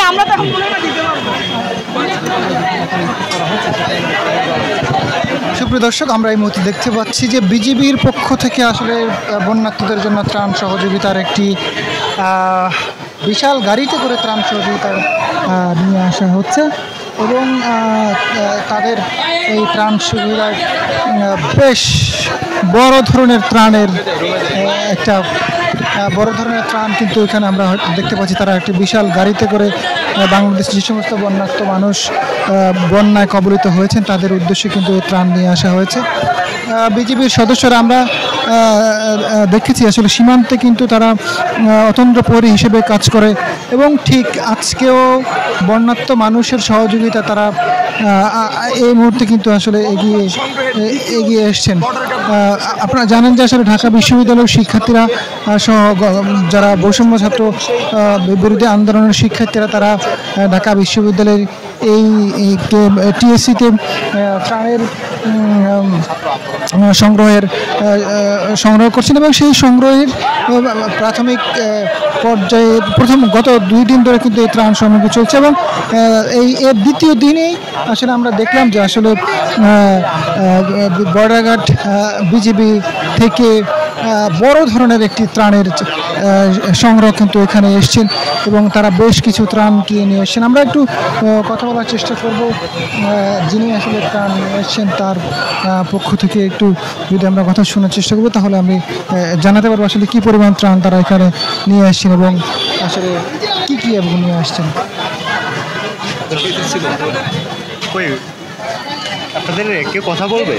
আমরা তো এখন মনে দিতে পারবো। সুপ্রিয় দর্শক, আমরা এই মুহূর্তে দেখতে পাচ্ছি যে বিজিবির পক্ষ থেকে আসলে বন্যার্থীদের জন্য ত্রাণ সহযোগিতার একটি বিশাল গাড়িতে করে ত্রাণ সহযোগিতা নিয়ে আসা হচ্ছে এবং তাদের এই ত্রাণ সুবিধার বেশ বড় ধরনের ত্রাণের একটা বড় ধরনের ত্রাণ কিন্তু এখানে আমরা দেখতে পাচ্ছি। তারা একটি বিশাল গাড়িতে করে বাংলাদেশের যে সমস্ত বন্যার্ত মানুষ বন্যায় কবলিত হয়েছেন তাদের উদ্দেশ্যে কিন্তু এই ত্রাণ নিয়ে আসা হয়েছে। বিজিবির সদস্যরা আমরা দেখেছি আসলে সীমান্তে কিন্তু তারা অতন্ত্র প্রহরী হিসেবে কাজ করে এবং ঠিক আজকেও বন্যার্ত মানুষের সহযোগিতা তারা এই মুহূর্তে কিন্তু আসলে এগিয়ে এসছেন। আপনারা জানেন যে আসলে ঢাকা বিশ্ববিদ্যালয়ের শিক্ষার্থীরা সহ যারা বৈষম্য ছাত্র বিরোধী আন্দোলনের শিক্ষার্থীরা তারা ঢাকা বিশ্ববিদ্যালয়ের এই টিএসসিতে ত্রাণের সংগ্রহ করছেন এবং সেই সংগ্রহের প্রাথমিক পর্যায়ে গত 2 দিন ধরে কিন্তু এই ত্রাণ সামগ্রী চলছে এবং এর দ্বিতীয় দিনেই আসলে আমরা দেখলাম যে আসলে বর্ডারঘাট বিজিবি থেকে বড় ধরনের একটি ত্রাণের সংগ্রহ কিন্তু এখানে এসছেন এবং তারা বেশ কিছু ত্রাণ কিনে নিয়ে এসছেন। আমরা একটু কথা বলার চেষ্টা করব যিনি আসলে ত্রাণ নিয়ে এসছেন তার পক্ষ থেকে একটু যদি আমরা কথা শোনার চেষ্টা করবো তাহলে আমি জানাতে পারবো আসলে কী পরিমাণ ত্রাণ তারা এখানে নিয়ে আসছেন এবং আসলে কী এবং নিয়ে আসছেন। আপনাদের কেউ কথা বলবে?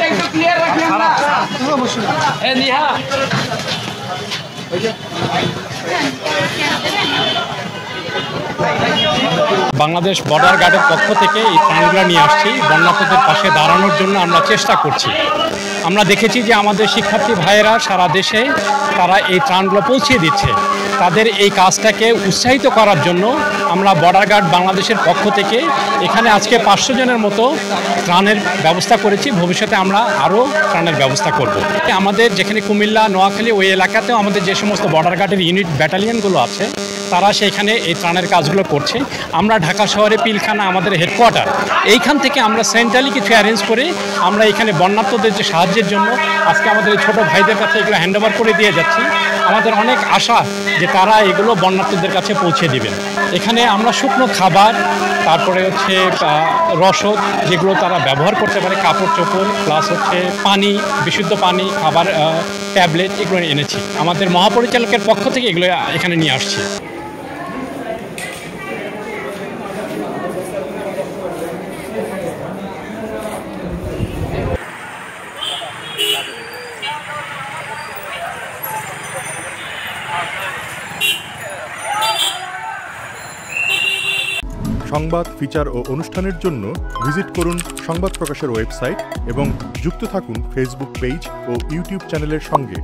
বাংলাদেশ বর্ডার গার্ডের পক্ষ থেকে এই ত্রাণগুলো নিয়ে আসছি। বন্যার্থীদের পাশে দাঁড়ানোর জন্য আমরা চেষ্টা করছি। আমরা দেখেছি যে আমাদের শিক্ষার্থী ভাইয়েরা সারা দেশে তারা এই ত্রাণগুলো পৌঁছিয়ে দিচ্ছে। তাদের এই কাজটাকে উৎসাহিত করার জন্য আমরা বর্ডার গার্ড বাংলাদেশের পক্ষ থেকে এখানে আজকে 500 জনের মতো ত্রাণের ব্যবস্থা করেছি। ভবিষ্যতে আমরা আরও ত্রাণের ব্যবস্থা করব। আমাদের যেখানে কুমিল্লা, নোয়াখালী ওই এলাকাতেও আমাদের যে সমস্ত বর্ডার গার্ডের ইউনিট ব্যাটালিয়নগুলো আছে তারা সেইখানে এই ত্রাণের কাজগুলো করছে। আমরা ঢাকা শহরে পিলখানা আমাদের হেডকোয়ার্টার, এইখান থেকে আমরা সেন্ট্রালি কিছু অ্যারেঞ্জ করে আমরা এখানে বন্যার্থদের যে সাহায্যের জন্য আজকে আমাদের এই ছোটো ভাইদের কাছে এগুলো হ্যান্ডওভার করে দিয়ে যাচ্ছি। আমাদের অনেক আশা যে তারা এগুলো বন্যার্থীদের কাছে পৌঁছে দিবেন। এখানে আমরা শুকনো খাবার, তারপরে হচ্ছে রসদ যেগুলো তারা ব্যবহার করতে পারে, কাপড় চোপড়, প্লাস হচ্ছে পানি, বিশুদ্ধ পানি, খাবার, ট্যাবলেট এগুলো এনেছি। আমাদের মহাপরিচালকের পক্ষ থেকে এগুলো এখানে নিয়ে আসছি। সংবাদ, ফিচার ও অনুষ্ঠানের জন্য ভিজিট করুন সংবাদ প্রকাশের ওয়েবসাইট এবং যুক্ত থাকুন ফেসবুক পেজ ও ইউটিউব চ্যানেলের সঙ্গে।